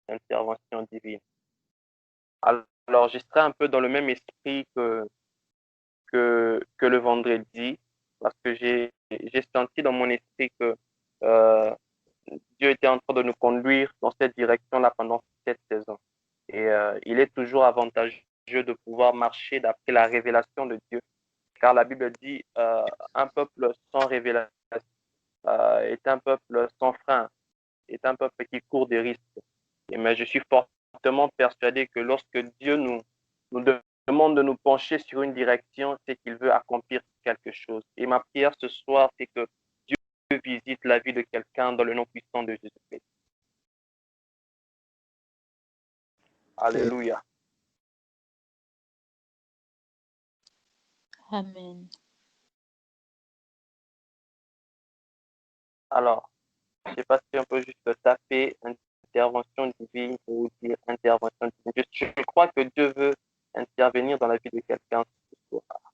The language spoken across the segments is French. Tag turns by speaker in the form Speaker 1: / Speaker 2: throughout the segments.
Speaker 1: intervention divine. Alors, je serai un peu dans le même esprit que le vendredi, parce que j'ai senti dans mon esprit que euh, Dieu était en train de nous conduire dans cette direction-là pendant cette saison. Et il est toujours avantageux de pouvoir marcher d'après la révélation de Dieu, car la Bible dit un peuple sans révélation est un peuple sans frein, est un peuple qui court des risques. Mais je suis fortement persuadé que lorsque Dieu nous demande de nous pencher sur une direction, c'est qu'il veut accomplir quelque chose. Et ma prière ce soir, c'est que Dieu visite la vie de quelqu'un dans le nom puissant de Jésus-Christ. Alléluia.
Speaker 2: Amen.
Speaker 1: Alors, je ne sais pas si on peut juste taper intervention divine ou dire intervention divine. Je crois que Dieu veut intervenir dans la vie de quelqu'un ce soir.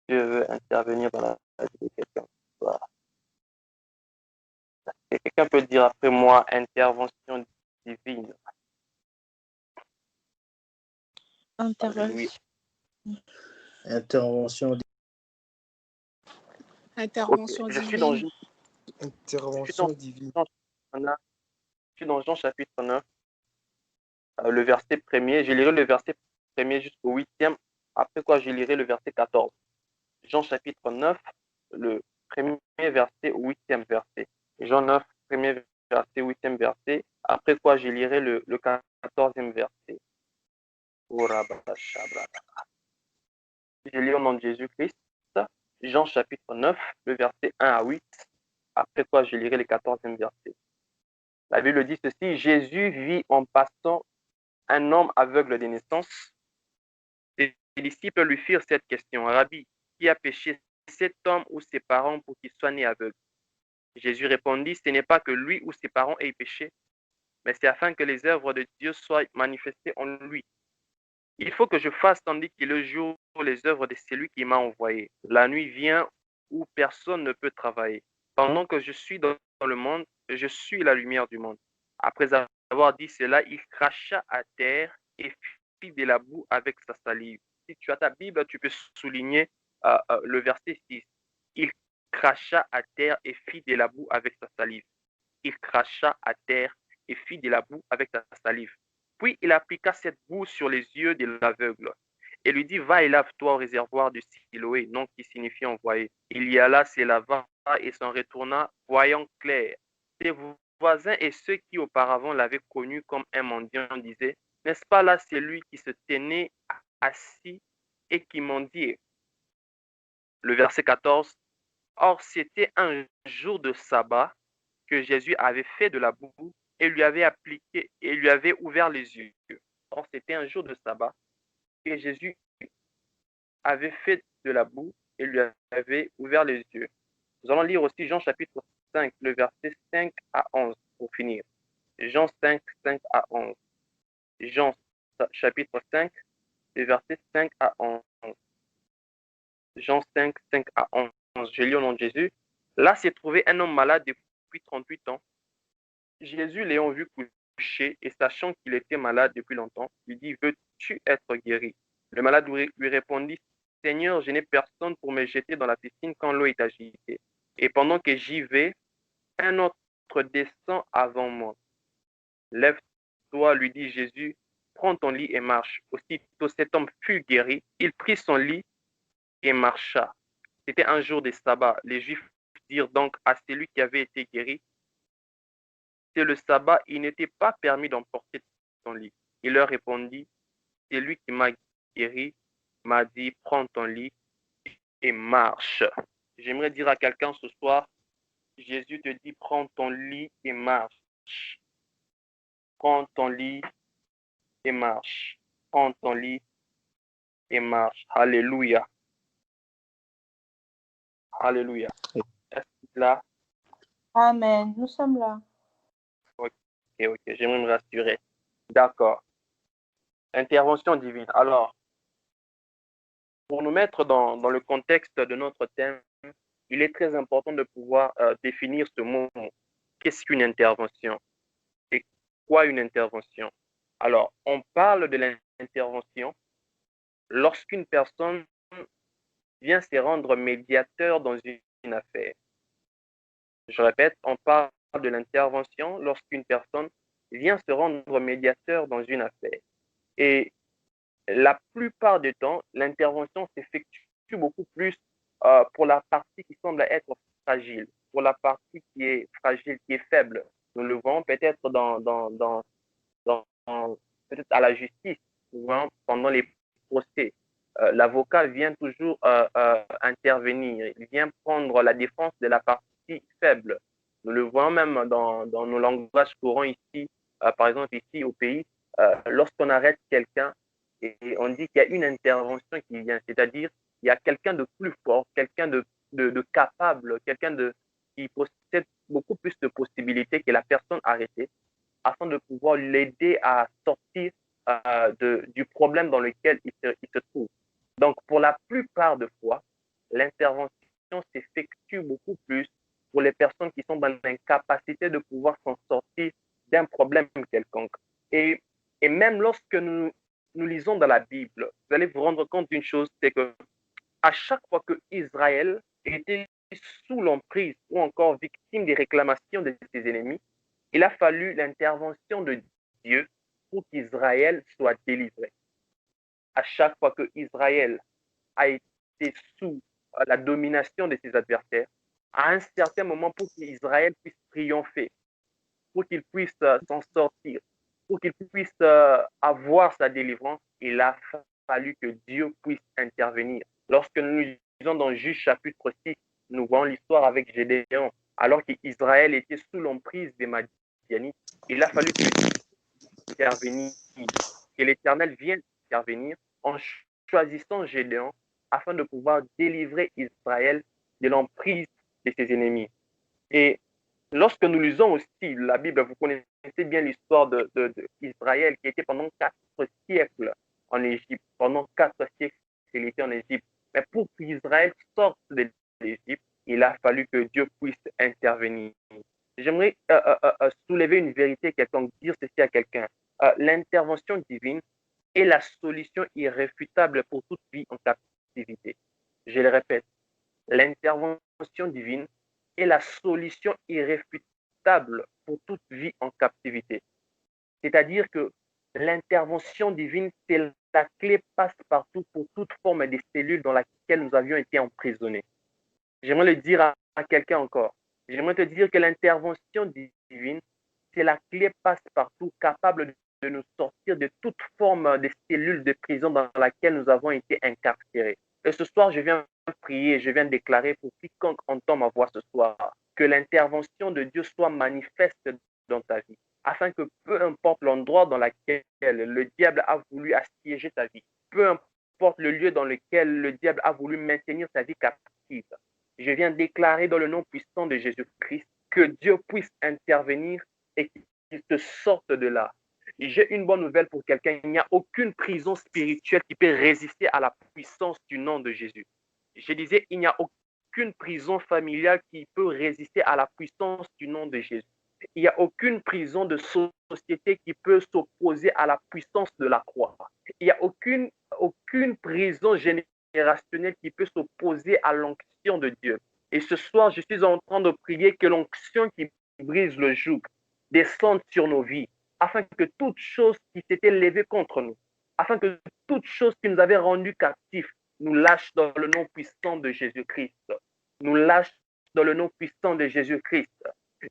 Speaker 1: Dieu veut intervenir dans la vie de quelqu'un ce soir. Et quelqu'un peut dire après moi intervention divine.
Speaker 2: Intervention.
Speaker 3: Intervention.
Speaker 2: Intervention
Speaker 1: Je suis
Speaker 2: divine.
Speaker 3: Intervention divine.
Speaker 1: Je suis dans Jean chapitre 9, le verset 1er. Je lirai le verset 1er jusqu'au 8e. Après quoi, je lirai le verset 14. Jean chapitre 9, le premier verset au 8e verset. Jean 9, premier verset, 8e verset. Après quoi, je lirai le 14e verset. Je lis au nom de Jésus-Christ. Jean chapitre 9, le verset 1 à 8. Après quoi, je lirai le 14e verset. La Bible dit ceci: Jésus vit en passant un homme aveugle de naissance. Les disciples lui firent cette question: Rabbi, qui a péché, cet homme ou ses parents, pour qu'il soit né aveugle? Jésus répondit: Ce n'est pas que lui ou ses parents aient péché, mais c'est afin que les œuvres de Dieu soient manifestées en lui. Il faut que je fasse tandis qu'il est le jour les œuvres de celui qui m'a envoyé. La nuit vient où personne ne peut travailler. Pendant que je suis dans le monde, je suis la lumière du monde. Après avoir dit cela, il cracha à terre et fit de la boue avec sa salive. Si tu as ta Bible, tu peux souligner le verset 6. Il cracha à terre et fit de la boue avec sa salive. Il cracha à terre et fit de la boue avec sa salive. Puis il appliqua cette boue sur les yeux de l'aveugle et lui dit: Va et lave-toi au réservoir de Siloé, nom qui signifie envoyé. Il y alla, se lava et s'en retourna, voyant clair. Ses voisins et ceux qui auparavant l'avaient connu comme un mendiant disaient: N'est-ce pas là celui qui se tenait assis et qui mendiait? Le verset 14. Or, c'était un jour de sabbat que Jésus avait fait de la boue et lui avait appliqué et lui avait ouvert les yeux. Or, c'était un jour de sabbat et Jésus avait fait de la boue et lui avait ouvert les yeux. Nous allons lire aussi Jean chapitre 5, le verset 5 à 11 pour finir. Jean 5, 5 à 11. Jean chapitre 5, le verset 5 à 11. Jean 5, 5 à 11. Je lis au nom de Jésus. Là s'est trouvé un homme malade depuis 38 ans. Jésus, l'ayant vu couché et sachant qu'il était malade depuis longtemps, lui dit: Veux-tu être guéri? Le malade lui répondit: Seigneur, je n'ai personne pour me jeter dans la piscine quand l'eau est agitée. Et pendant que j'y vais, un autre descend avant moi. Lève-toi, lui dit Jésus, prends ton lit et marche. Aussitôt cet homme fut guéri, il prit son lit et marcha. C'était un jour de sabbat. Les Juifs dirent donc à celui qui avait été guéri: C'est le sabbat, il n'était pas permis d'emporter ton lit. Il leur répondit: C'est lui qui m'a guéri, m'a dit: Prends ton lit et marche. J'aimerais dire à quelqu'un ce soir: Jésus te dit: Prends ton lit et marche. Prends ton lit et marche. Prends ton lit et marche. Alléluia. Alléluia. Est-ce que là?
Speaker 2: Amen. Nous sommes là.
Speaker 1: Ok, j'aimerais me rassurer. D'accord. Intervention divine. Alors, pour nous mettre dans le contexte de notre thème, il est très important de pouvoir définir ce mot. Qu'est-ce qu'une intervention? Et quoi une intervention? Alors, on parle de l'intervention lorsqu'une personne vient se rendre médiateur dans une affaire. Je répète, on parle de l'intervention lorsqu'une personne vient se rendre médiateur dans une affaire. Et la plupart du temps, l'intervention s'effectue beaucoup plus pour la partie qui semble être fragile, pour la partie qui est fragile, qui est faible. Nous le voyons peut-être peut-être à la justice, souvent pendant les procès. L'avocat vient toujours intervenir, il vient prendre la défense de la partie faible. Nous le voyons même dans nos langages courants ici, par exemple ici au pays, lorsqu'on arrête quelqu'un et on dit qu'il y a une intervention qui vient, c'est-à-dire il y a quelqu'un de plus fort, quelqu'un de capable, qui possède beaucoup plus de possibilités que la personne arrêtée afin de pouvoir l'aider à sortir du problème dans lequel il se trouve. Donc, pour la plupart des fois, l'intervention s'effectue beaucoup plus pour les personnes qui sont dans l'incapacité de pouvoir s'en sortir d'un problème quelconque. Et, et même lorsque nous lisons dans la Bible, vous allez vous rendre compte d'une chose, c'est que à chaque fois que Israël était sous l'emprise ou encore victime des réclamations de ses ennemis, il a fallu l'intervention de Dieu pour qu'Israël soit délivré. À chaque fois que Israël a été sous la domination de ses adversaires, à un certain moment, pour qu'Israël puisse triompher, pour qu'il puisse s'en sortir, pour qu'il puisse avoir sa délivrance, il a fallu que Dieu puisse intervenir. Lorsque nous lisons dans Juge chapitre 6, nous voyons l'histoire avec Gédéon. Alors qu'Israël était sous l'emprise des Madianites, il a fallu que Dieu intervienne, que l'Éternel vienne intervenir en choisissant Gédéon afin de pouvoir délivrer Israël de l'emprise de ses ennemis. Et lorsque nous lisons aussi la Bible, vous connaissez bien l'histoire d'Israël qui était pendant 4 siècles en Égypte. Pendant 4 siècles, il était en Égypte. Mais pour qu'Israël sorte de l'Égypte, il a fallu que Dieu puisse intervenir. J'aimerais soulever une vérité, quelqu'un, dire ceci à quelqu'un. L'intervention divine est la solution irréfutable pour toute vie en captivité. Je le répète, l'intervention divine est la solution irréfutable pour toute vie en captivité. C'est-à-dire que l'intervention divine, c'est la clé passe-partout pour toute forme de cellule dans laquelle nous avions été emprisonnés. J'aimerais le dire à quelqu'un encore. J'aimerais te dire que l'intervention divine, c'est la clé passe-partout capable de nous sortir de toute forme de cellule de prison dans laquelle nous avons été incarcérés. Et ce soir, je viens prier, je viens déclarer pour quiconque entend ma voix ce soir, que l'intervention de Dieu soit manifeste dans ta vie, afin que peu importe l'endroit dans lequel le diable a voulu assiéger ta vie, peu importe le lieu dans lequel le diable a voulu maintenir ta vie captive, je viens déclarer dans le nom puissant de Jésus-Christ que Dieu puisse intervenir et qu'il te sorte de là. J'ai une bonne nouvelle pour quelqu'un. Il n'y a aucune prison spirituelle qui peut résister à la puissance du nom de Jésus. Je disais, il n'y a aucune prison familiale qui peut résister à la puissance du nom de Jésus. Il n'y a aucune prison de société qui peut s'opposer à la puissance de la croix. Il n'y a aucune prison générationnelle qui peut s'opposer à l'onction de Dieu. Et ce soir, je suis en train de prier que l'onction qui brise le joug descende sur nos vies, afin que toute chose qui s'était levée contre nous, afin que toute chose qui nous avait rendus captifs, nous lâche dans le nom puissant de Jésus-Christ. Nous lâche dans le nom puissant de Jésus-Christ.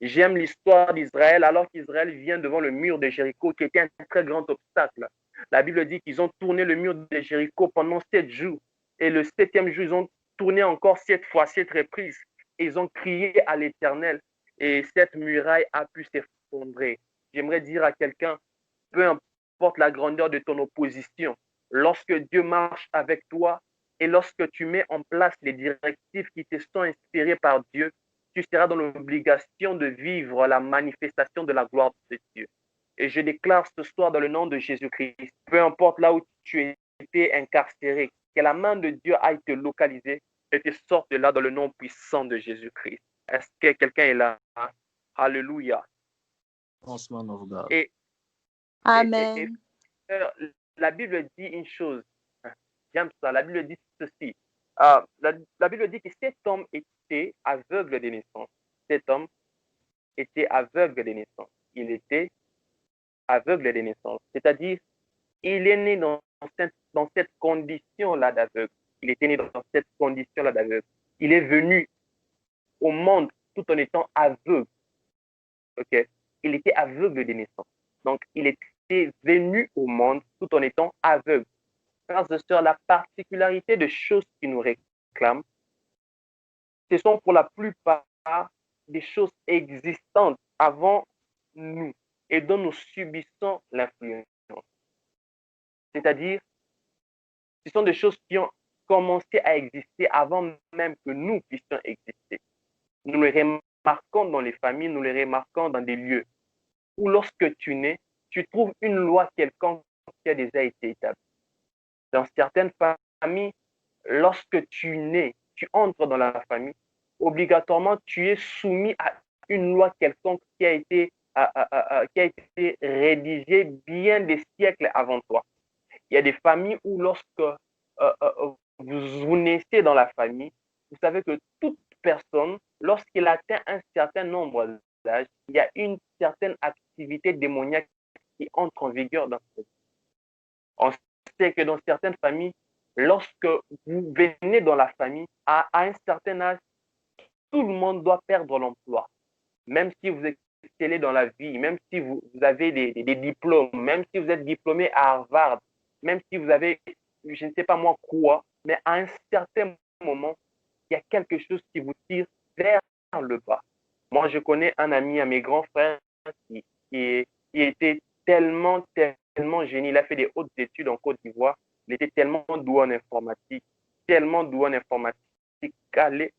Speaker 1: J'aime l'histoire d'Israël alors qu'Israël vient devant le mur de Jéricho qui était un très grand obstacle. La Bible dit qu'ils ont tourné le mur de Jéricho pendant 7 jours. Et le 7e jour, ils ont tourné encore 7 fois, 7 reprises. Et ils ont crié à l'Éternel. Et cette muraille a pu s'effondrer. J'aimerais dire à quelqu'un, peu importe la grandeur de ton opposition, lorsque Dieu marche avec toi et lorsque tu mets en place les directives qui te sont inspirées par Dieu, tu seras dans l'obligation de vivre la manifestation de la gloire de Dieu. Et je déclare ce soir dans le nom de Jésus-Christ, peu importe là où tu étais incarcéré, que la main de Dieu aille te localiser et te sorte de là dans le nom puissant de Jésus-Christ. Est-ce que quelqu'un est là? Alléluia.
Speaker 3: Man of God.
Speaker 1: Et
Speaker 2: Amen.
Speaker 1: Euh, la Bible dit une chose. J'aime ça. La Bible dit ceci. La Bible dit que cet homme était aveugle de naissance. Cet homme était aveugle de naissance. Il était aveugle de naissance. C'est-à-dire, il est né dans cette condition-là d'aveugle. Il était né dans cette condition-là d'aveugle. Il est venu au monde tout en étant aveugle. Ok? Il était aveugle de naissance. Donc, il était venu au monde tout en étant aveugle. Frères et sœurs, la particularité de choses qui nous réclament, ce sont pour la plupart des choses existantes avant nous et dont nous subissons l'influence. C'est-à-dire, ce sont des choses qui ont commencé à exister avant même que nous puissions exister. Nous les remarquons dans les familles, nous les remarquons dans des lieux où lorsque tu nais, tu trouves une loi quelconque qui a déjà été établie. Dans certaines familles, lorsque tu nais, tu entres dans la famille, obligatoirement, tu es soumis à une loi quelconque qui a été rédigée bien des siècles avant toi. Il y a des familles où lorsque vous naissez dans la famille, vous savez que toute personne, lorsqu'il atteint un certain nombre d'âge, il y a une certaine activité démoniaque qui entre en vigueur dans cette vie. On sait que dans certaines familles, lorsque vous venez dans la famille, à un certain âge, tout le monde doit perdre l'emploi. Même si vous excellez dans la vie, même si vous avez des diplômes, même si vous êtes diplômé à Harvard, même si vous avez, je ne sais pas moi quoi, mais à un certain moment, il y a quelque chose qui vous tire vers le bas. Moi, je connais un ami à mes grands frères qui était tellement génie. Il a fait des hautes études en Côte d'Ivoire. Il était tellement doué en informatique, tellement doué en informatique, calé.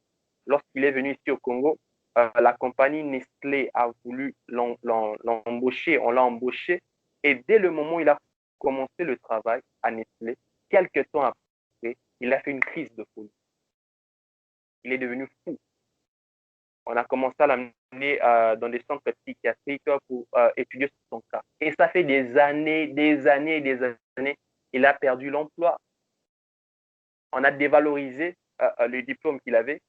Speaker 1: Lorsqu'il est venu ici au Congo, la compagnie Nestlé a voulu l'embaucher, on l'a embauché. Et dès le moment où il a commencé le travail à Nestlé, quelques temps après, il a fait une crise de folie. Il est devenu fou. On a commencé à l'amener dans des centres psychiatriques pour étudier son cas. Et ça fait des années, il a perdu l'emploi. On a dévalorisé le diplôme qu'il avait.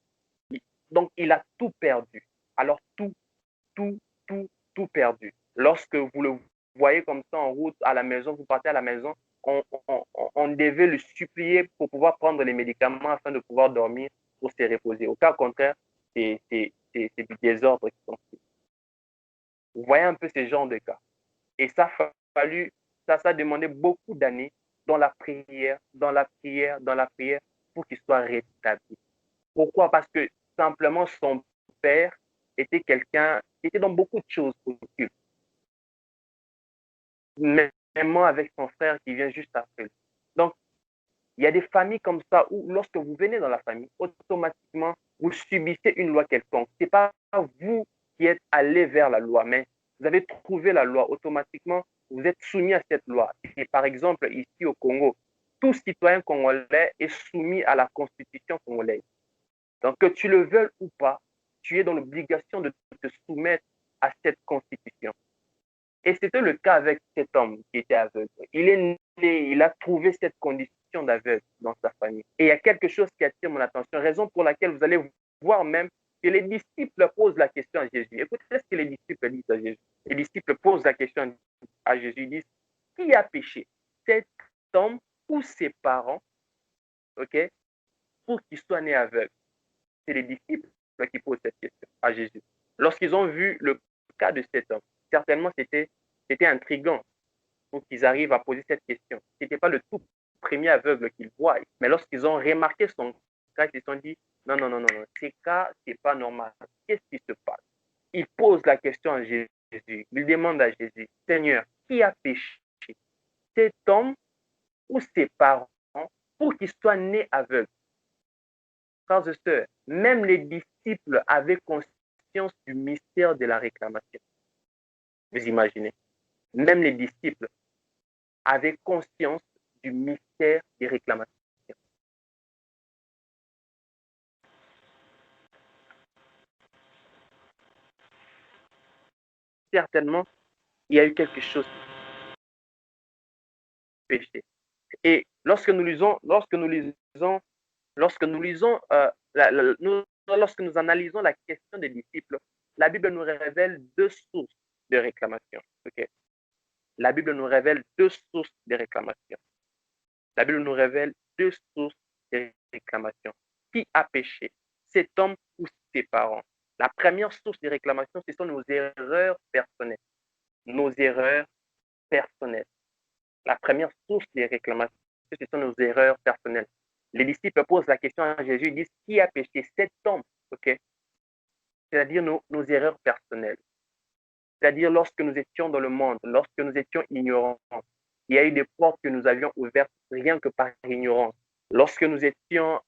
Speaker 1: Donc, il a tout perdu. Alors, tout, tout perdu. Lorsque vous le voyez comme ça en route à la maison, vous partez à la maison, on devait le supplier pour pouvoir prendre les médicaments afin de pouvoir dormir, pour se reposer. Au cas contraire, c'est du désordre qui sont faits. Vous voyez un peu ce genre de cas. Et ça a fallu, ça a demandé beaucoup d'années dans la prière, pour qu'il soit rétabli. Pourquoi? Parce que simplement son père était quelqu'un qui était dans beaucoup de choses occultes. Même avec son frère qui vient juste après. Donc, il y a des familles comme ça où lorsque vous venez dans la famille, automatiquement, vous subissez une loi quelconque. Ce n'est pas vous qui êtes allé vers la loi, mais vous avez trouvé la loi. Automatiquement, vous êtes soumis à cette loi. Et par exemple, ici au Congo, tout citoyen congolais est soumis à la constitution congolaise. Donc, que tu le veuilles ou pas, tu es dans l'obligation de te soumettre à cette constitution. Et c'était le cas avec cet homme qui était aveugle. Il est né, il a trouvé cette condition d'aveugle dans sa famille. Et il y a quelque chose qui attire mon attention, raison pour laquelle vous allez voir même que les disciples posent la question à Jésus. Écoutez ce que les disciples disent à Jésus. Les disciples posent la question à Jésus, ils disent, qui a péché, cet homme ou ses parents, ok, pour qu'il soit né aveugle? C'est les disciples qui posent cette question à Jésus. Lorsqu'ils ont vu le cas de cet homme, certainement c'était intriguant pour qu'ils arrivent à poser cette question. Ce n'était pas le tout premier aveugle qu'ils voient, mais lorsqu'ils ont remarqué son cas, ils se sont dit, non, non, non, non, ces cas, ce n'est pas normal. Qu'est-ce qui se passe? Ils posent la question à Jésus. Ils demandent à Jésus, Seigneur, qui a péché? Cet homme ou ses parents pour qu'il soit né aveugle? Frères et sœurs, même les disciples avaient conscience du mystère de la réclamation. Vous imaginez? Même les disciples avaient conscience du mystère des réclamations. Certainement, il y a eu quelque chose. péché. Et lorsque nous lisons, lorsque nous analysons la question des disciples, la Bible nous révèle deux sources de réclamation. Okay? La Bible nous révèle deux sources de réclamation. La Bible nous révèle deux sources de réclamation. Qui a péché? Cet homme ou ses parents? La première source de réclamation, ce sont nos erreurs personnelles. Nos erreurs personnelles. La première source de réclamation, ce sont nos erreurs personnelles. Les disciples posent la question à Jésus, ils disent, qui a péché? Cet homme, ok? C'est-à-dire nos erreurs personnelles. C'est-à-dire lorsque nous étions dans le monde, lorsque nous étions ignorants, il y a eu des portes que nous avions ouvertes rien que par ignorance. Lorsque nous étions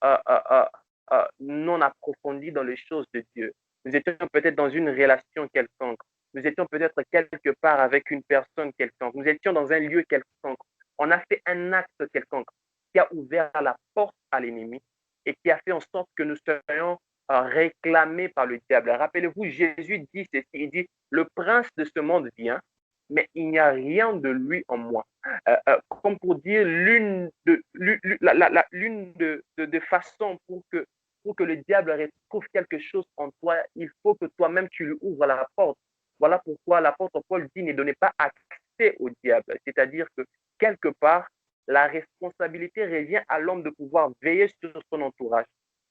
Speaker 1: non approfondis dans les choses de Dieu, nous étions peut-être dans une relation quelconque, nous étions peut-être quelque part avec une personne quelconque, nous étions dans un lieu quelconque, on a fait un acte quelconque qui a ouvert la porte à l'ennemi et qui a fait en sorte que nous serions réclamés par le diable. Rappelez-vous, Jésus dit ceci, il dit, le prince de ce monde vient, mais il n'y a rien de lui en moi. Comme pour dire l'une de façons pour que le diable retrouve quelque chose en toi, il faut que toi-même tu lui ouvres la porte. Voilà pourquoi l'apôtre Paul dit ne donnez pas accès au diable. C'est-à-dire que quelque part, la responsabilité revient à l'homme de pouvoir veiller sur son entourage,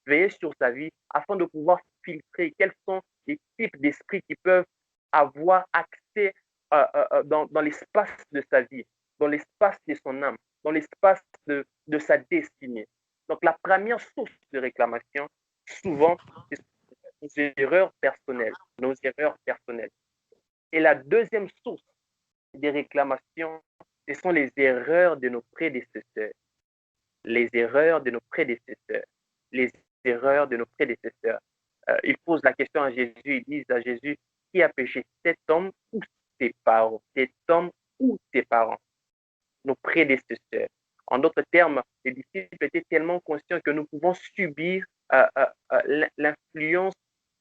Speaker 1: veiller sur sa vie, afin de pouvoir filtrer quels sont les types d'esprits qui peuvent avoir accès dans l'espace de sa vie, dans l'espace de son âme, dans l'espace de sa destinée. Donc la première source de réclamation, souvent, c'est nos erreurs personnelles, nos erreurs personnelles. Et la deuxième source des réclamations, ce sont les erreurs de nos prédécesseurs. Les erreurs de nos prédécesseurs. Les erreurs de nos prédécesseurs. Ils posent la question à Jésus, ils disent à Jésus, qui a péché, cet homme ou ses parents? Cet homme ou ses parents? Nos prédécesseurs. En d'autres termes, les disciples étaient tellement conscients que nous pouvons subir l'influence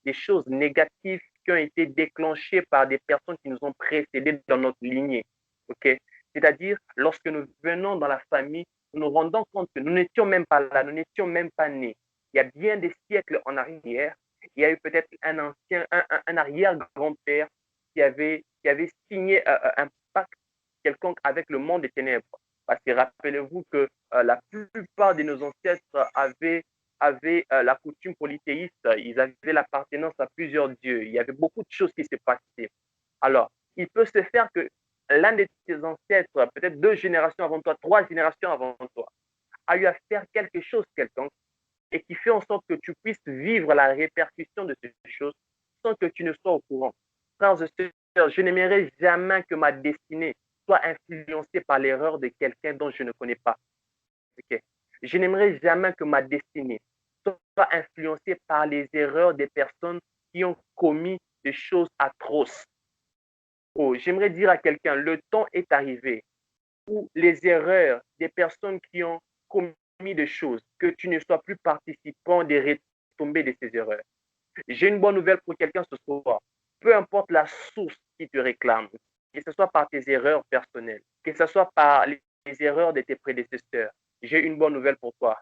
Speaker 1: des choses négatives qui ont été déclenchées par des personnes qui nous ont précédés dans notre lignée. Okay? C'est-à-dire, lorsque nous venons dans la famille, nous nous rendons compte que nous n'étions même pas là, nous n'étions même pas nés. Il y a bien des siècles en arrière, il y a eu peut-être un arrière-grand-père qui avait signé un pacte quelconque avec le monde des ténèbres. Parce que rappelez-vous que la plupart de nos ancêtres avaient la coutume polythéiste, ils avaient l'appartenance à plusieurs dieux. Il y avait beaucoup de choses qui se passaient. Alors, il peut se faire que l'un de tes ancêtres, peut-être 2 générations avant toi, 3 générations avant toi, a eu à faire quelque chose quelconque et qui fait en sorte que tu puisses vivre la répercussion de ces choses sans que tu ne sois au courant. Frères et sœurs, je n'aimerais jamais que ma destinée soit influencée par l'erreur de quelqu'un dont je ne connais pas. Okay? Je n'aimerais jamais que ma destinée soit influencée par les erreurs des personnes qui ont commis des choses atroces. Oh, j'aimerais dire à quelqu'un, le temps est arrivé où les erreurs des personnes qui ont commis des choses, que tu ne sois plus participant des retombées de ces erreurs. J'ai une bonne nouvelle pour quelqu'un ce soir. Peu importe la source qui te réclame, que ce soit par tes erreurs personnelles, que ce soit par les erreurs de tes prédécesseurs, j'ai une bonne nouvelle pour toi.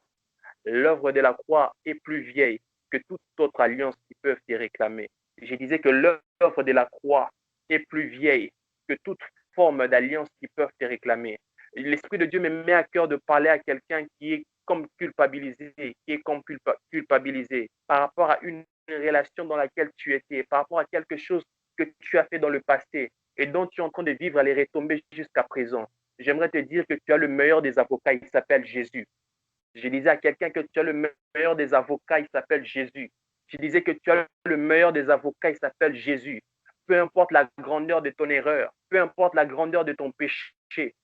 Speaker 1: L'œuvre de la croix est plus vieille que toute autre alliance qui peut te réclamer. Je disais que l'œuvre de la croix est plus vieille que toute forme d'alliance qui peuvent te réclamer. L'Esprit de Dieu me met à cœur de parler à quelqu'un qui est comme culpabilisé, par rapport à une relation dans laquelle tu étais, par rapport à quelque chose que tu as fait dans le passé et dont tu es en train de vivre les retombées jusqu'à présent. J'aimerais te dire que tu as le meilleur des avocats, il s'appelle Jésus. Je disais à quelqu'un que tu as le meilleur des avocats, il s'appelle Jésus. Je disais que tu as le meilleur des avocats, il s'appelle Jésus. Peu importe la grandeur de ton erreur, peu importe la grandeur de ton péché,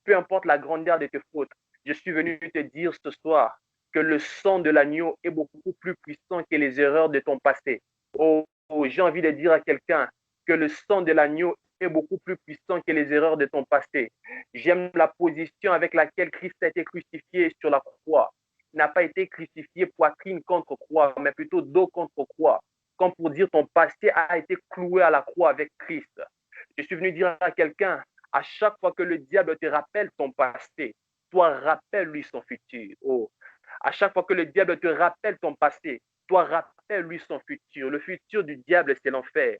Speaker 1: peu importe la grandeur de tes fautes, je suis venu te dire ce soir que le sang de l'agneau est beaucoup plus puissant que les erreurs de ton passé. Oh, j'ai envie de dire à quelqu'un que le sang de l'agneau est beaucoup plus puissant que les erreurs de ton passé. J'aime la position avec laquelle Christ a été crucifié sur la croix. Il n'a pas été crucifié poitrine contre croix, mais plutôt dos contre croix. Comme pour dire ton passé a été cloué à la croix avec Christ. Je suis venu dire à quelqu'un, À chaque fois que le diable te rappelle ton passé, toi, rappelle-lui son futur. Oh. À chaque fois que le diable te rappelle ton passé, toi, rappelle-lui son futur. Le futur du diable, c'est l'enfer.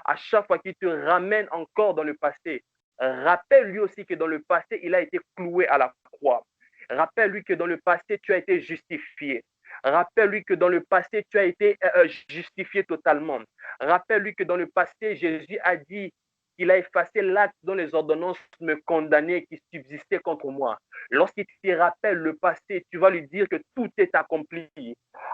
Speaker 1: À chaque fois qu'il te ramène encore dans le passé, rappelle-lui aussi que dans le passé, il a été cloué à la croix. Rappelle-lui que dans le passé, tu as été justifié. Rappelle-lui que dans le passé, tu as été justifié totalement. Rappelle-lui que dans le passé, Jésus a dit qu'il a effacé l'acte dont les ordonnances me condamnaient qui subsistaient contre moi. Lorsqu'il te rappelle le passé, tu vas lui dire que tout est accompli.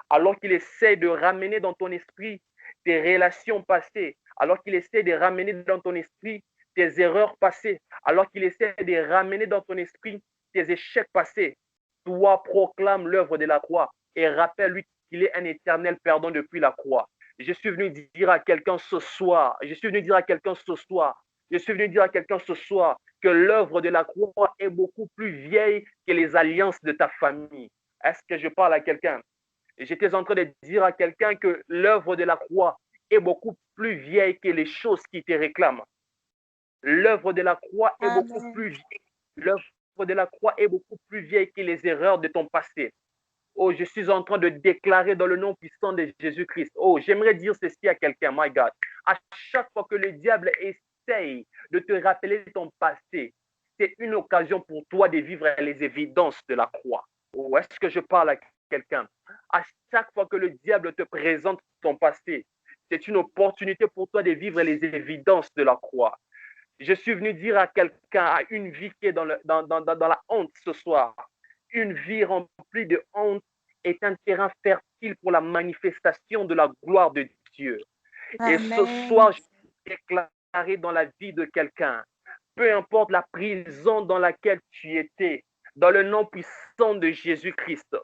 Speaker 1: Alors qu'il essaie de ramener dans ton esprit tes relations passées, alors qu'il essaie de ramener dans ton esprit tes erreurs passées, alors qu'il essaie de ramener dans ton esprit tes échecs passés, toi proclame l'œuvre de la croix et rappelle-lui qu'il est un éternel perdant depuis la croix. Je suis venu dire à quelqu'un ce soir, je suis venu dire à quelqu'un ce soir, je suis venu dire à quelqu'un ce soir que l'œuvre de la croix est beaucoup plus vieille que les alliances de ta famille. Est-ce que je parle à quelqu'un? J'étais en train de dire à quelqu'un que l'œuvre de la croix est beaucoup plus vieille que les choses qui te réclament. L'œuvre de la croix est beaucoup
Speaker 2: Amen.
Speaker 1: plus vieille. L'œuvre de la croix est beaucoup plus vieille que les erreurs de ton passé. Oh, je suis en train de déclarer dans le nom puissant de Jésus-Christ. Oh, j'aimerais dire ceci à quelqu'un, my God. À chaque fois que le diable essaye de te rappeler ton passé, c'est une occasion pour toi de vivre les évidences de la croix. Oh, est-ce que je parle à quelqu'un? À chaque fois que le diable te présente ton passé, c'est une opportunité pour toi de vivre les évidences de la croix. Je suis venu dire à quelqu'un, à une vie qui est dans la honte ce soir, une vie remplie de honte est un terrain fertile pour la manifestation de la gloire de Dieu. Et ce
Speaker 2: Amen.
Speaker 1: soir, je déclarer dans la vie de quelqu'un, peu importe la prison dans laquelle tu étais, dans le nom puissant de Jésus-Christ,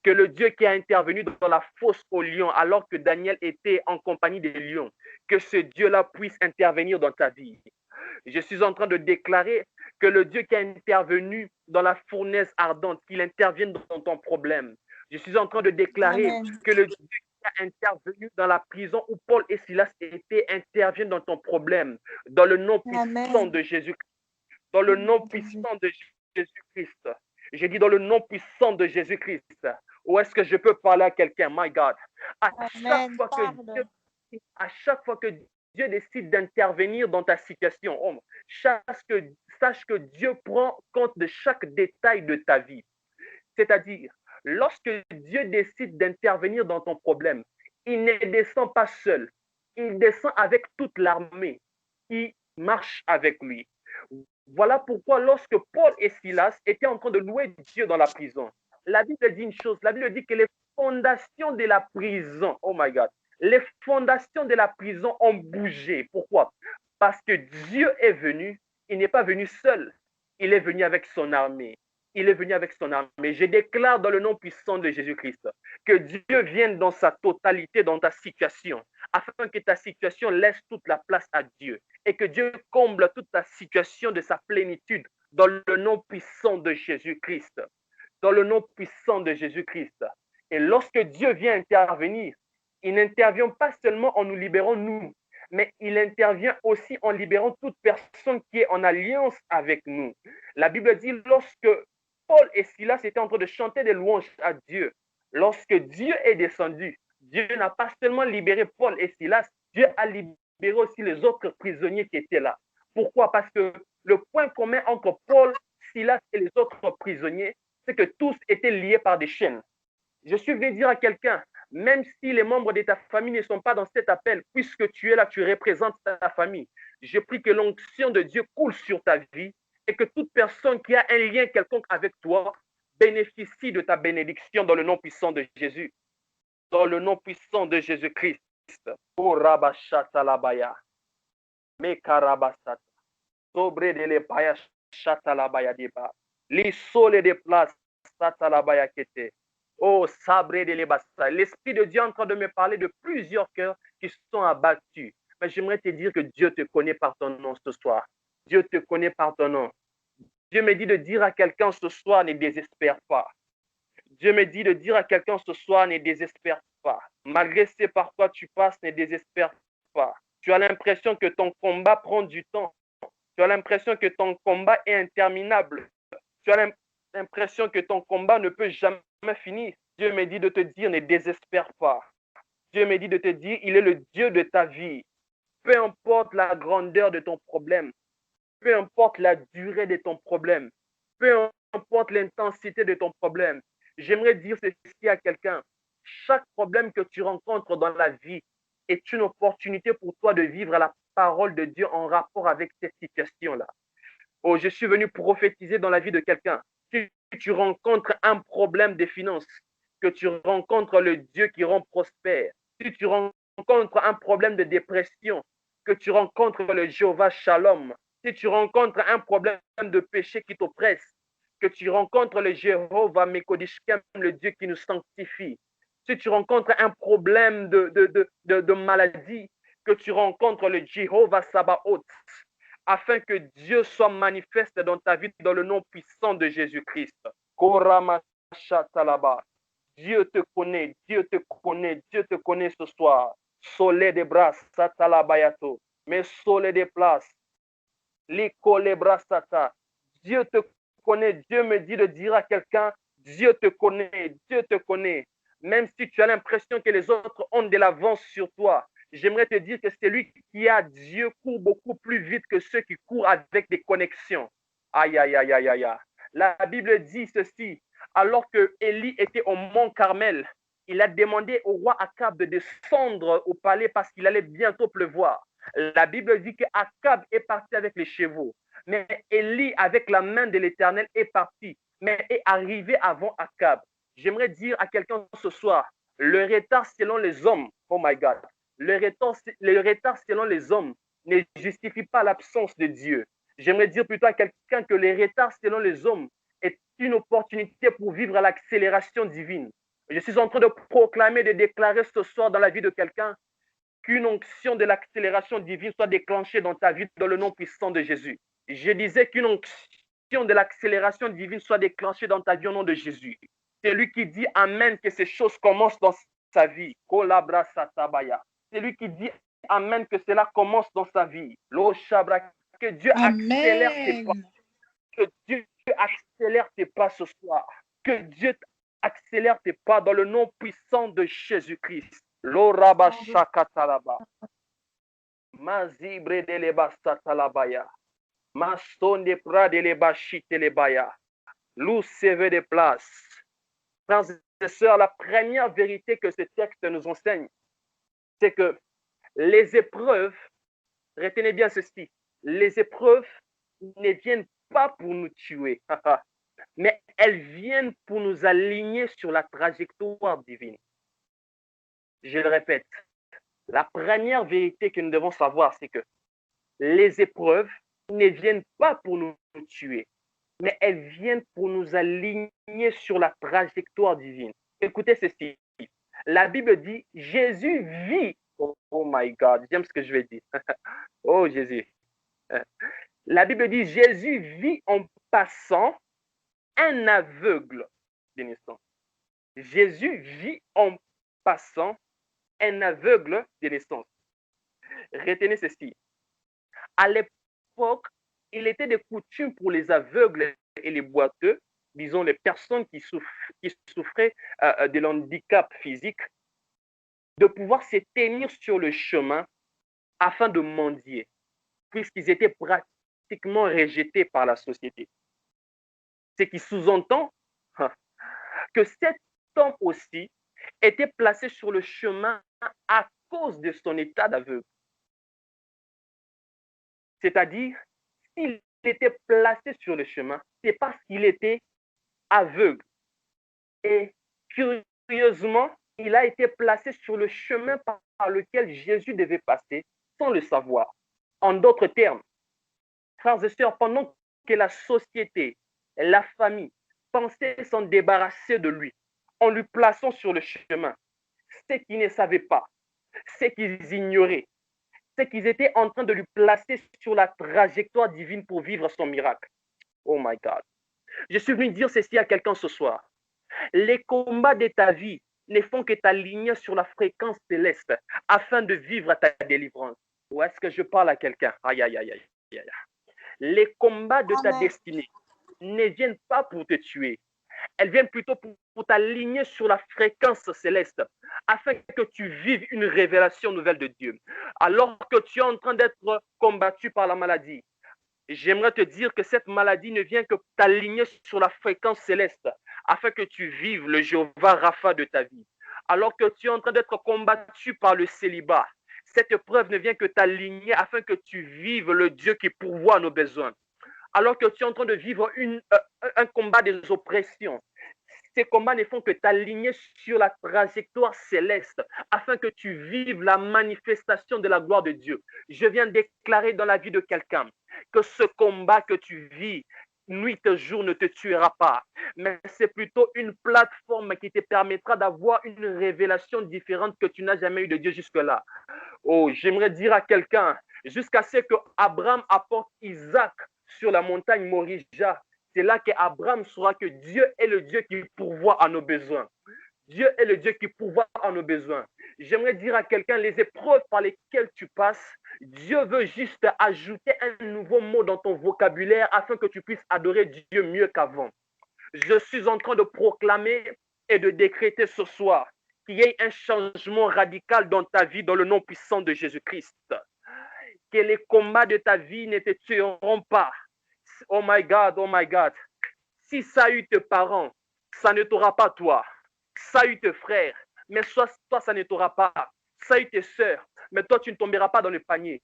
Speaker 1: que le Dieu qui a intervenu dans la fosse aux lions alors que Daniel était en compagnie des lions, que ce Dieu-là puisse intervenir dans ta vie. Je suis en train de déclarer que le Dieu qui a intervenu dans la fournaise ardente, qu'il intervienne dans ton problème. Je suis en train de déclarer
Speaker 2: Amen.
Speaker 1: que le Dieu qui a intervenu dans la prison où Paul et Silas étaient intervienne dans ton problème. Dans le nom puissant
Speaker 2: Amen.
Speaker 1: de Jésus-Christ. Dans le nom puissant de Jésus-Christ. J'ai dit dans le nom puissant de Jésus-Christ. Où est-ce que je peux parler à quelqu'un? My God. À chaque
Speaker 2: Amen.
Speaker 1: fois que
Speaker 2: Parle.
Speaker 1: à chaque fois que Dieu décide d'intervenir dans ta situation, sache que Dieu prend compte de chaque détail de ta vie. C'est-à-dire, lorsque Dieu décide d'intervenir dans ton problème, il ne descend pas seul. Il descend avec toute l'armée. Il marche avec lui. Voilà pourquoi lorsque Paul et Silas étaient en train de louer Dieu dans la prison, la Bible dit une chose, la Bible dit que les fondations de la prison, oh my God, les fondations de la prison ont bougé. Pourquoi? Parce que Dieu est venu, il n'est pas venu seul, il est venu avec son armée. Il est venu avec son armée. Je déclare dans le nom puissant de Jésus-Christ que Dieu vienne dans sa totalité dans ta situation, afin que ta situation laisse toute la place à Dieu et que Dieu comble toute ta situation de sa plénitude dans le nom puissant de Jésus-Christ. Dans le nom puissant de Jésus-Christ. Et lorsque Dieu vient intervenir, il n'intervient pas seulement en nous libérant nous, mais il intervient aussi en libérant toute personne qui est en alliance avec nous. La Bible dit, lorsque Paul et Silas étaient en train de chanter des louanges à Dieu, lorsque Dieu est descendu, Dieu n'a pas seulement libéré Paul et Silas, Dieu a libéré aussi les autres prisonniers qui étaient là. Pourquoi? Parce que le point commun entre Paul, Silas et les autres prisonniers, c'est que tous étaient liés par des chaînes. Je suis venu dire à quelqu'un, même si les membres de ta famille ne sont pas dans cet appel, puisque tu es là, tu représentes ta famille, je prie que l'onction de Dieu coule sur ta vie et que toute personne qui a un lien quelconque avec toi bénéficie de ta bénédiction dans le nom puissant de Jésus, dans le nom puissant de Jésus-Christ. Oh Rabashata Labaya, Mekarabasata, Sobre de l'Epaya Shata Labaya Deba, l'Isole de place Sata Labaya Kete. Oh, sabré de l'Ebassa. L'Esprit de Dieu est en train de me parler de plusieurs cœurs qui sont abattus. Mais j'aimerais te dire que Dieu te connaît par ton nom ce soir. Dieu te connaît par ton nom. Dieu me dit de dire à quelqu'un ce soir, ne désespère pas. Dieu me dit de dire à quelqu'un ce soir, ne désespère pas. Malgré ce par quoi tu passes, ne désespère pas. Tu as l'impression que ton combat prend du temps. Tu as l'impression que ton combat est interminable. Tu as l'impression que ton combat ne peut jamais finir. Dieu me dit de te dire, ne désespère pas. Dieu me dit de te dire, il est le Dieu de ta vie. Peu importe la grandeur de ton problème, peu importe la durée de ton problème, peu importe l'intensité de ton problème, j'aimerais dire ceci à quelqu'un. Chaque problème que tu rencontres dans la vie est une opportunité pour toi de vivre la parole de Dieu en rapport avec cette situation-là. Oh, je suis venu prophétiser dans la vie de quelqu'un. Si tu rencontres un problème de finances, que tu rencontres le Dieu qui rend prospère, si tu rencontres un problème de dépression, que tu rencontres le Jéhovah Shalom, si tu rencontres un problème de péché qui t'oppresse, que tu rencontres le Jéhovah Mekodishkem, le Dieu qui nous sanctifie, si tu rencontres un problème de maladie, que tu rencontres le Jéhovah Sabaoth, afin que Dieu soit manifeste dans ta vie dans le nom puissant de Jésus-Christ. Dieu te connaît, Dieu te connaît, Dieu te connaît ce soir. Soleil des bras, satalabayato, mais soleil des places, les bras sata. Dieu te connaît, Dieu me dit de dire à quelqu'un, Dieu te connaît, Dieu te connaît. Même si tu as l'impression que les autres ont de l'avance sur toi, j'aimerais te dire que celui qui a Dieu court beaucoup plus vite que ceux qui courent avec des connexions. Aïe, aïe, aïe, aïe, aïe. La Bible dit ceci. Alors que Élie était au mont Carmel, il a demandé au roi Akab de descendre au palais parce qu'il allait bientôt pleuvoir. La Bible dit qu'Akab est parti avec les chevaux. Mais Élie, avec la main de l'Éternel, est parti, mais est arrivé avant Akab. J'aimerais dire à quelqu'un ce soir, le retard selon les hommes, oh my God, le retard selon les hommes ne justifie pas l'absence de Dieu. J'aimerais dire plutôt à quelqu'un que les retards selon les hommes est une opportunité pour vivre l'accélération divine. Je suis en train de proclamer, de déclarer ce soir dans la vie de quelqu'un qu'une onction de l'accélération divine soit déclenchée dans ta vie dans le nom puissant de Jésus. Je disais qu'une onction de l'accélération divine soit déclenchée dans ta vie au nom de Jésus. C'est lui qui dit Amen, que ces choses commencent dans sa vie. C'est lui qui dit Amen, que cela commence dans sa vie. Que Dieu accélère tes pas. Que Dieu accélère tes pas ce soir. Que Dieu accélère tes pas dans le nom puissant de Jésus-Christ. L'oraba shakatalaba. Mazibre de leba satalabaya. Maston de pra de leba chitelebaya. Lou CV de place. Frères et sœurs, la première vérité que ce texte nous enseigne, c'est que les épreuves, retenez bien ceci, les épreuves ne viennent pas pour nous tuer, mais elles viennent pour nous aligner sur la trajectoire divine. Je le répète, la première vérité que nous devons savoir, c'est que les épreuves ne viennent pas pour nous tuer, mais elles viennent pour nous aligner sur la trajectoire divine. Écoutez ceci. La Bible dit, Jésus vit. Oh my God, j'aime ce que je vais dire. Oh Jésus. La Bible dit, Jésus vit en passant un aveugle de naissance. Jésus vit en passant un aveugle de naissance. Retenez ceci. À l'époque, il était de coutume pour les aveugles et les boiteux, disons les personnes qui souffraient de l'handicap physique, de pouvoir se tenir sur le chemin afin de mendier, puisqu'ils étaient pratiquement rejetés par la société. Ce qui sous-entend que cet homme aussi était placé sur le chemin à cause de son état d'aveugle. C'est-à-dire, s'il était placé sur le chemin, c'est parce qu'il était aveugle. Et curieusement, il a été placé sur le chemin par lequel Jésus devait passer sans le savoir. En d'autres termes, frères et sœurs, pendant que la société, la famille pensaient s'en débarrasser de lui en lui plaçant sur le chemin, ce qu'ils ne savaient pas, ce qu'ils ignoraient, c'est qu'ils étaient en train de lui placer sur la trajectoire divine pour vivre son miracle. Oh my God. Je suis venu dire ceci à quelqu'un ce soir. Les combats de ta vie ne font que t'aligner sur la fréquence céleste afin de vivre ta délivrance. Ou est-ce que je parle à quelqu'un? Aïe, aïe, aïe, aïe, aïe. Les combats de ta
Speaker 2: Amen.
Speaker 1: destinée ne viennent pas pour te tuer. Elles viennent plutôt pour t'aligner sur la fréquence céleste, afin que tu vives une révélation nouvelle de Dieu. Alors que tu es en train d'être combattu par la maladie, j'aimerais te dire que cette maladie ne vient que t'aligner sur la fréquence céleste, afin que tu vives le Jéhovah Rapha de ta vie. Alors que tu es en train d'être combattu par le célibat, cette épreuve ne vient que t'aligner afin que tu vives le Dieu qui pourvoit nos besoins. Alors que tu es en train de vivre un combat des oppressions, ces combats ne font que t'aligner sur la trajectoire céleste afin que tu vives la manifestation de la gloire de Dieu. Je viens déclarer dans la vie de quelqu'un que ce combat que tu vis, nuit et jour, ne te tuera pas, mais c'est plutôt une plateforme qui te permettra d'avoir une révélation différente que tu n'as jamais eu de Dieu jusque-là. Oh, j'aimerais dire à quelqu'un, jusqu'à ce que Abraham apporte Isaac sur la montagne Morija, c'est là qu'Abraham saura que Dieu est le Dieu qui pourvoit à nos besoins. Dieu est le Dieu qui pourvoit à nos besoins. J'aimerais dire à quelqu'un, les épreuves par lesquelles tu passes, Dieu veut juste ajouter un nouveau mot dans ton vocabulaire afin que tu puisses adorer Dieu mieux qu'avant. Je suis en train de proclamer et de décréter ce soir qu'il y ait un changement radical dans ta vie dans le nom puissant de Jésus-Christ. Que les combats de ta vie ne te tueront pas. Oh my God, oh my God. Si ça a eu tes parents, ça ne t'aura pas toi. Ça a eu tes frères, mais soit toi, ça ne t'aura pas. Ça a eu tes sœurs, mais toi, tu ne tomberas pas dans le panier.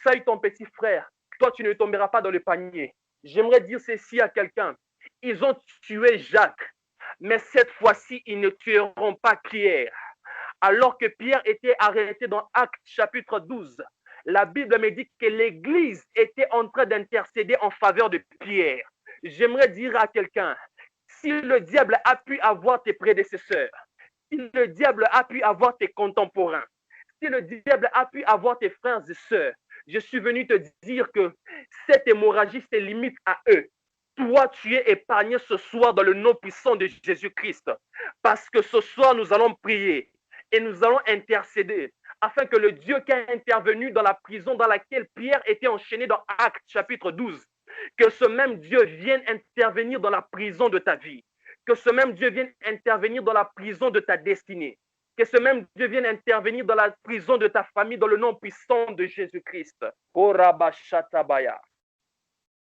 Speaker 1: Ça a eu ton petit frère, toi, tu ne tomberas pas dans le panier. J'aimerais dire ceci à quelqu'un. Ils ont tué Jacques, mais cette fois-ci, ils ne tueront pas Pierre. Alors que Pierre était arrêté dans Actes chapitre 12, la Bible me dit que l'Église était en train d'intercéder en faveur de Pierre. J'aimerais dire à quelqu'un, si le diable a pu avoir tes prédécesseurs, si le diable a pu avoir tes contemporains, si le diable a pu avoir tes frères et sœurs, je suis venu te dire que cette hémorragie se limite à eux. Toi, tu es épargné ce soir dans le nom puissant de Jésus-Christ. Parce que ce soir, nous allons prier et nous allons intercéder afin que le Dieu qui a intervenu dans la prison dans laquelle Pierre était enchaîné dans Actes chapitre 12, que ce même Dieu vienne intervenir dans la prison de ta vie. Que ce même Dieu vienne intervenir dans la prison de ta destinée. Que ce même Dieu vienne intervenir dans la prison de ta famille dans le nom puissant de Jésus-Christ. Korabashatabaya.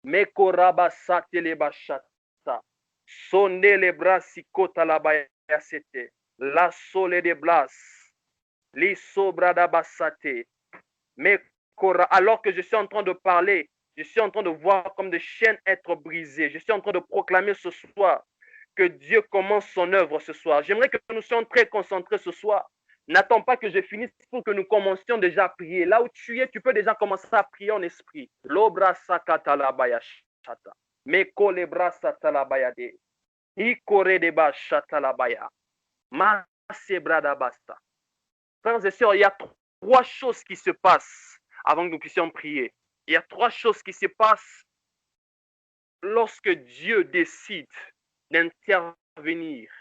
Speaker 1: Mekorabasatelebashata. Sonne les bras sikota la bayasete. La sole de blas. Li sobradabasate. Alors que je suis en train de parler, je suis en train de voir comme des chaînes être brisées. Je suis en train de proclamer ce soir que Dieu commence son œuvre ce soir. J'aimerais que nous soyons très concentrés ce soir. N'attends pas que je finisse pour que nous commencions déjà à prier. Là où tu es, tu peux déjà commencer à prier en esprit. L'obra sakatalabaya shata. Meko lebra satalabayade. Ikore deba shatalabaya. Ma sebrada basta. Frères et sœurs, il y a trois choses qui se passent avant que nous puissions prier. Il y a trois choses qui se passent lorsque Dieu décide d'intervenir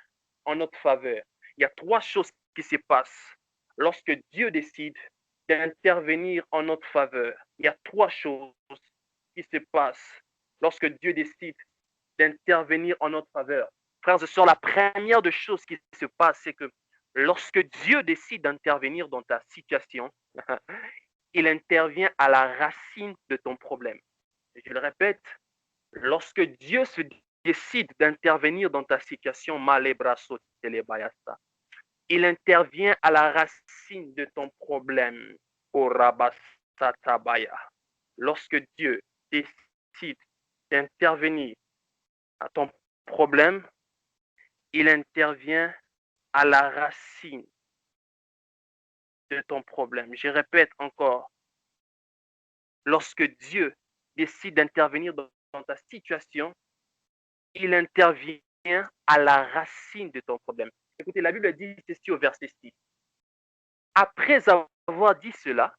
Speaker 1: en notre faveur. Il y a trois choses qui se passent lorsque Dieu décide d'intervenir en notre faveur. Il y a trois choses qui se passent lorsque Dieu décide d'intervenir en notre faveur. Frères et sœurs, la première des choses qui se passe, c'est que lorsque Dieu décide d'intervenir dans ta situation, il intervient à la racine de ton problème. Je le répète, lorsque Dieu se décide d'intervenir dans ta situation, il intervient à la racine de ton problème. Lorsque Dieu décide d'intervenir à ton problème, il intervient à la racine de ton problème. Je répète encore, lorsque Dieu décide d'intervenir dans ta situation, il intervient à la racine de ton problème. Écoutez, la Bible dit ceci au verset 6. Après avoir dit cela,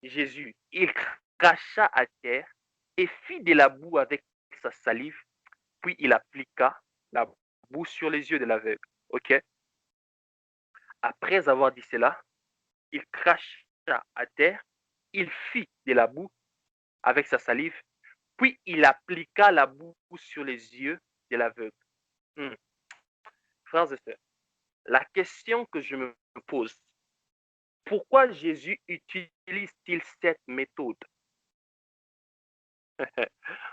Speaker 1: Jésus, il cracha à terre et fit de la boue avec sa salive, puis il appliqua la boue sur les yeux de l'aveugle. OK? Après avoir dit cela, il cracha à terre, il fit de la boue avec sa salive, Puis il appliqua la boue sur les yeux de l'aveugle. Frères et sœurs, la question que je me pose, pourquoi Jésus utilise-t-il cette méthode?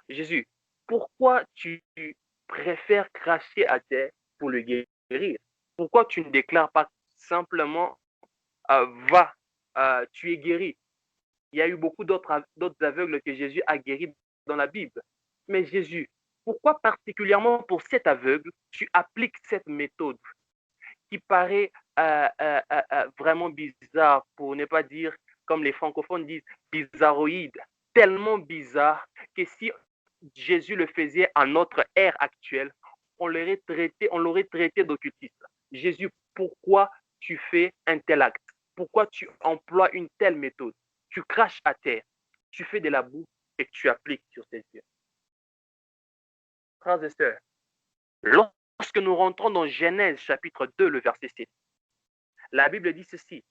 Speaker 1: Jésus, pourquoi tu préfères cracher à terre pour le guérir? Pourquoi tu ne déclares pas simplement va, tu es guéri? Il y a eu beaucoup d'autres aveugles que Jésus a guéris dans la Bible. Mais Jésus, pourquoi particulièrement pour cet aveugle, tu appliques cette méthode qui paraît vraiment bizarre, pour ne pas dire, comme les francophones disent, bizarroïde, tellement bizarre que si Jésus le faisait à notre ère actuelle, on l'aurait traité d'occultiste. Jésus, pourquoi tu fais un tel acte? Pourquoi tu emploies une telle méthode? Tu craches à terre, tu fais de la boue et tu appliques sur ses yeux. Frères et sœurs, lorsque nous rentrons dans Genèse chapitre 2, le verset 7, la Bible dit ceci.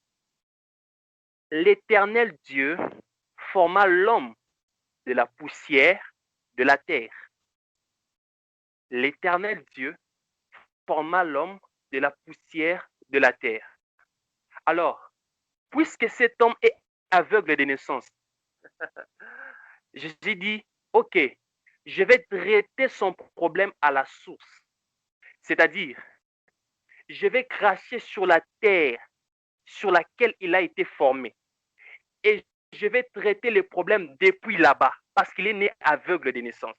Speaker 1: L'Éternel Dieu forma l'homme de la poussière de la terre. L'Éternel Dieu forma l'homme de la poussière de la terre. Alors, puisque cet homme est aveugle de naissance, Jésus dit, ok, je vais traiter son problème à la source. C'est-à-dire, je vais cracher sur la terre sur laquelle il a été formé. Et je vais traiter le problème depuis là-bas, parce qu'il est né aveugle de naissance.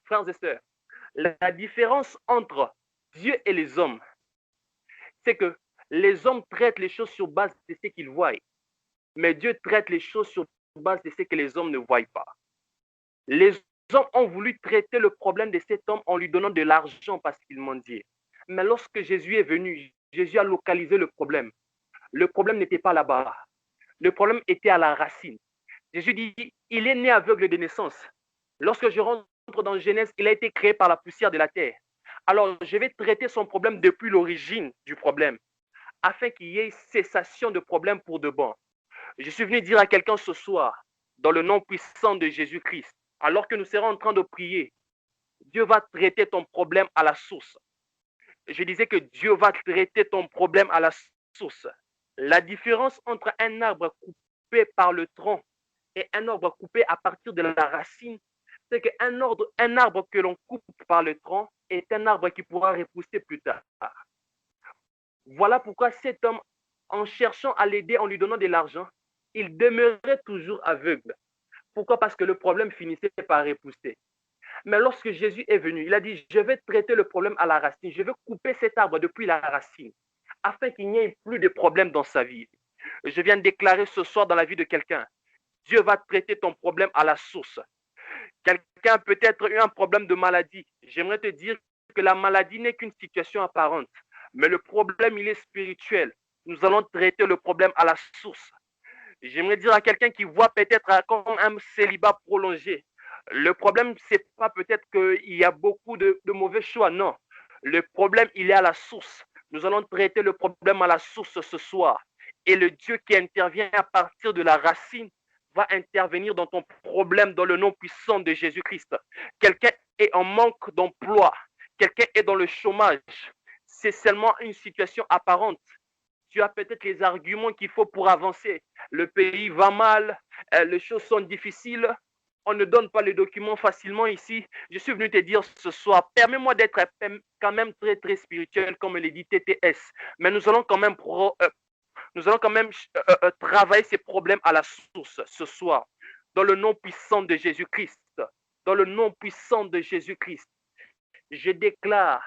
Speaker 1: Frères et sœurs, la différence entre Dieu et les hommes, c'est que les hommes traitent les choses sur base de ce qu'ils voient, mais Dieu traite les choses sur base de ce que les hommes ne voient pas. Les hommes ont voulu traiter le problème de cet homme en lui donnant de l'argent parce qu'il mendiait. Mais lorsque Jésus est venu, Jésus a localisé le problème. Le problème n'était pas là-bas. Le problème était à la racine. Jésus dit, il est né aveugle de naissance. Lorsque je rentre dans Genèse, il a été créé par la poussière de la terre. Alors, je vais traiter son problème depuis l'origine du problème, afin qu'il y ait cessation de problème pour de bon. Je suis venu dire à quelqu'un ce soir, dans le nom puissant de Jésus-Christ, alors que nous serons en train de prier, Dieu va traiter ton problème à la source. Je disais que Dieu va traiter ton problème à la source. La différence entre un arbre coupé par le tronc et un arbre coupé à partir de la racine, c'est qu'un arbre que l'on coupe par le tronc est un arbre qui pourra repousser plus tard. Voilà pourquoi cet homme, en cherchant à l'aider, en lui donnant de l'argent, il demeurait toujours aveugle. Pourquoi? Parce que le problème finissait par repousser. Mais lorsque Jésus est venu, il a dit, je vais traiter le problème à la racine, je vais couper cet arbre depuis la racine, afin qu'il n'y ait plus de problème dans sa vie. Je viens de déclarer ce soir dans la vie de quelqu'un, Dieu va traiter ton problème à la source. Quelqu'un a peut-être eu un problème de maladie. J'aimerais te dire que la maladie n'est qu'une situation apparente, mais le problème, il est spirituel. Nous allons traiter le problème à la source. J'aimerais dire à quelqu'un qui voit peut-être comme un célibat prolongé, le problème, c'est pas peut-être qu'il y a beaucoup de mauvais choix, non. Le problème, il est à la source. Nous allons traiter le problème à la source ce soir. Et le Dieu qui intervient à partir de la racine va intervenir dans ton problème dans le nom puissant de Jésus-Christ. Quelqu'un est en manque d'emploi, quelqu'un est dans le chômage. C'est seulement une situation apparente. Tu as peut-être les arguments qu'il faut pour avancer. Le pays va mal, les choses sont difficiles. On ne donne pas les documents facilement ici. Je suis venu te dire ce soir, permets-moi d'être quand même très, très spirituel, comme le dit TTS. Mais nous allons quand même, travailler ces problèmes à la source ce soir. Dans le nom puissant de Jésus-Christ. Dans le nom puissant de Jésus-Christ. Je déclare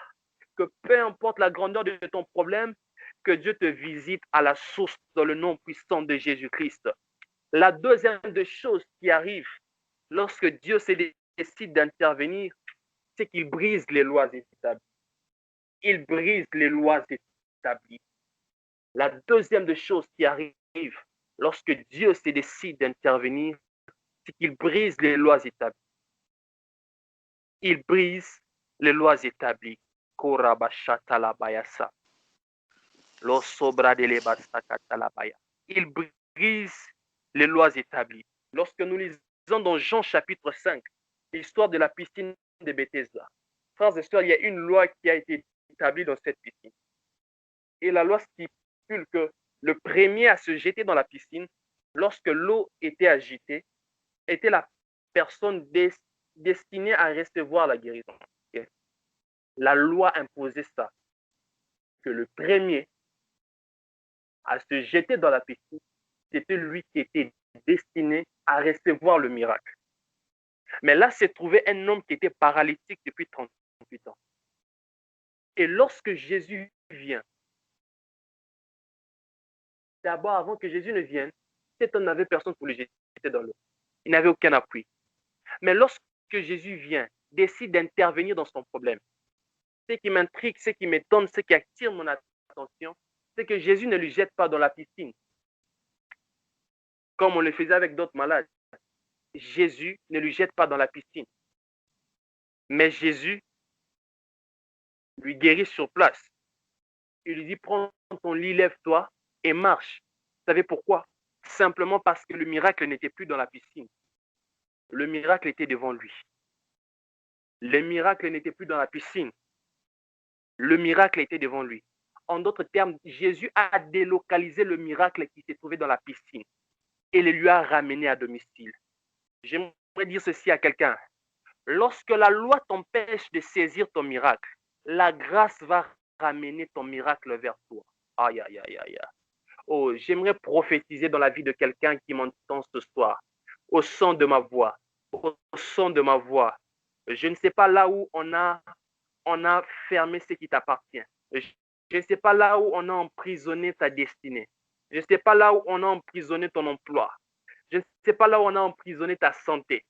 Speaker 1: que peu importe la grandeur de ton problème, que Dieu te visite à la source dans le nom puissant de Jésus-Christ. La deuxième des choses qui arrive lorsque Dieu décide d'intervenir, c'est qu'il brise les lois établies. Il brise les lois établies. La deuxième des choses qui arrive lorsque Dieu décide d'intervenir, c'est qu'il brise les lois établies. Il brise les lois établies. Il brise les lois établies. Lorsque nous lisons dans Jean chapitre 5, l'histoire de la piscine de Bethesda. Frères et sœurs, il y a une loi qui a été établie dans cette piscine. Et la loi stipule que le premier à se jeter dans la piscine, lorsque l'eau était agitée, était la personne destinée à recevoir la guérison. Okay? La loi imposait ça, que le premier à se jeter dans la piscine, c'était lui qui était destiné à recevoir le miracle. Mais là, s'est trouvé un homme qui était paralytique depuis 38 ans. Et lorsque Jésus vient, d'abord, avant que Jésus ne vienne, cet homme n'avait personne pour le jeter dans l'eau. Il n'avait aucun appui. Mais lorsque Jésus vient, décide d'intervenir dans son problème, ce qui m'intrigue, ce qui m'étonne, ce qui attire mon attention, c'est que Jésus ne lui jette pas dans la piscine, comme on le faisait avec d'autres malades. Jésus ne lui jette pas dans la piscine. Mais Jésus lui guérit sur place. Il lui dit, prends ton lit, lève-toi et marche. Vous savez pourquoi? Simplement parce que le miracle n'était plus dans la piscine. Le miracle était devant lui. Le miracle n'était plus dans la piscine. Le miracle était devant lui. En d'autres termes, Jésus a délocalisé le miracle qui s'est trouvé dans la piscine et le lui a ramené à domicile. J'aimerais dire ceci à quelqu'un. Lorsque la loi t'empêche de saisir ton miracle, la grâce va ramener ton miracle vers toi. Aïe, aïe, aïe, aïe. Oh, j'aimerais prophétiser dans la vie de quelqu'un qui m'entend ce soir, au son de ma voix, au son de ma voix. Je ne sais pas là où on a fermé ce qui t'appartient. Je ne sais pas là où on a emprisonné ta destinée. Je ne sais pas là où on a emprisonné ton emploi. Je ne sais pas là où on a emprisonné ta santé.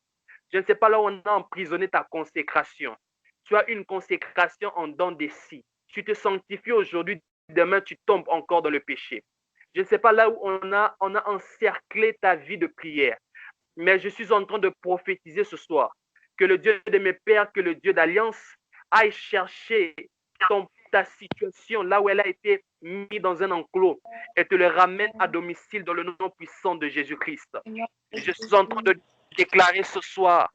Speaker 1: Je ne sais pas là où on a emprisonné ta consécration. Tu as une consécration en dents des scies. Tu te sanctifies aujourd'hui, demain tu tombes encore dans le péché. Je ne sais pas là où on a encerclé ta vie de prière. Mais je suis en train de prophétiser ce soir que le Dieu de mes pères, que le Dieu d'alliance aille chercher ta situation là où elle a été mise dans un enclos et te le ramène à domicile dans le nom puissant de Jésus-Christ. Je suis en train de déclarer ce soir,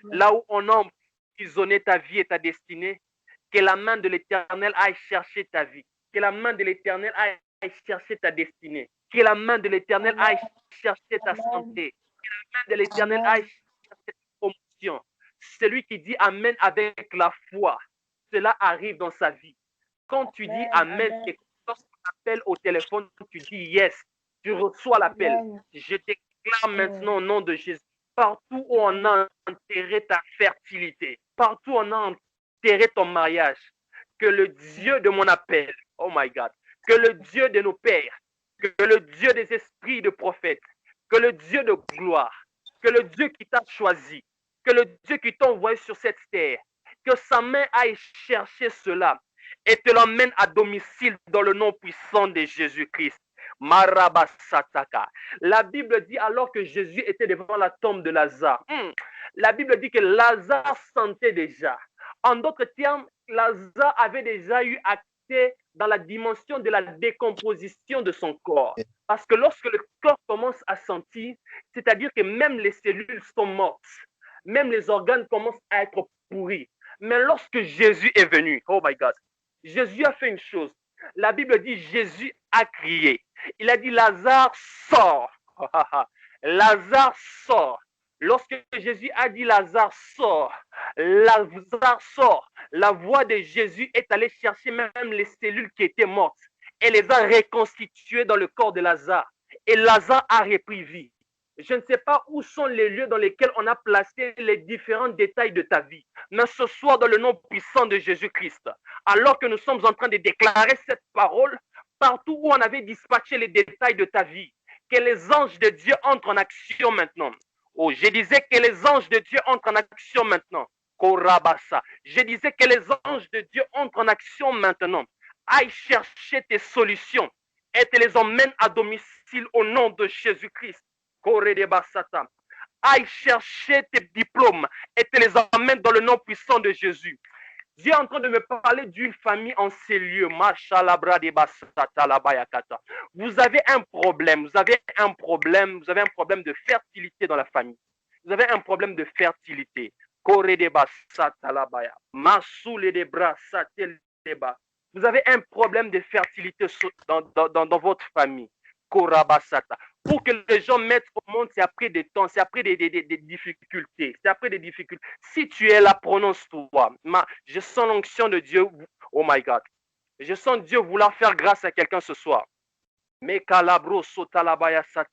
Speaker 1: là où on a emprisonné ta vie et ta destinée, que la main de l'Éternel aille chercher ta vie, que la main de l'Éternel aille chercher ta destinée, que la main de l'Éternel aille chercher ta santé, que la main de l'Éternel aille chercher ta promotion. Celui qui dit Amen avec la foi, cela arrive dans sa vie. Quand tu dis Amen, et lorsqu'on t'appelle au téléphone, tu dis Yes, tu reçois l'appel. Je déclare maintenant au nom de Jésus, partout où on a enterré ta fertilité, partout où on a enterré ton mariage, que le Dieu de mon appel, oh my God, que le Dieu de nos pères, que le Dieu des esprits de prophètes, que le Dieu de gloire, que le Dieu qui t'a choisi, que le Dieu qui t'a envoyé sur cette terre, que sa main aille chercher cela et te l'emmène à domicile dans le nom puissant de Jésus-Christ. Marabasataka. La Bible dit alors que Jésus était devant la tombe de Lazare. La Bible dit que Lazare sentait déjà. En d'autres termes, Lazare avait déjà eu accès dans la dimension de la décomposition de son corps. Parce que lorsque le corps commence à sentir, c'est-à-dire que même les cellules sont mortes, même les organes commencent à être pourris. Mais lorsque Jésus est venu, oh my God, Jésus a fait une chose. La Bible dit Jésus a crié. Il a dit Lazare sort. Lazare sort. Lorsque Jésus a dit Lazare sort, Lazare sort. La voix de Jésus est allée chercher même les cellules qui étaient mortes et les a reconstituées dans le corps de Lazare. Et Lazare a repris vie. Je ne sais pas où sont les lieux dans lesquels on a placé les différents détails de ta vie. Mais ce soir, dans le nom puissant de Jésus-Christ, alors que nous sommes en train de déclarer cette parole, partout où on avait dispatché les détails de ta vie, que les anges de Dieu entrent en action maintenant. Oh, je disais que les anges de Dieu entrent en action maintenant. Korabasa. Je disais que les anges de Dieu entrent en action maintenant. Aille chercher tes solutions et te les emmène à domicile au nom de Jésus-Christ. Aille chercher tes diplômes et te les emmène dans le nom puissant de Jésus. Dieu est en train de me parler d'une famille en ces lieux. Vous avez un problème, vous avez un problème de fertilité dans la famille. Vous avez un problème de fertilité. Vous avez un problème de fertilité dans votre famille. Korabasata. Pour que les gens mettent au monde, c'est après des temps, c'est après des difficultés. C'est après des difficultés. Si tu es là, prononce-toi. Je sens l'onction de Dieu. Oh my God. Je sens Dieu vouloir faire grâce à quelqu'un ce soir. Mais kalabro sotalabaya sata.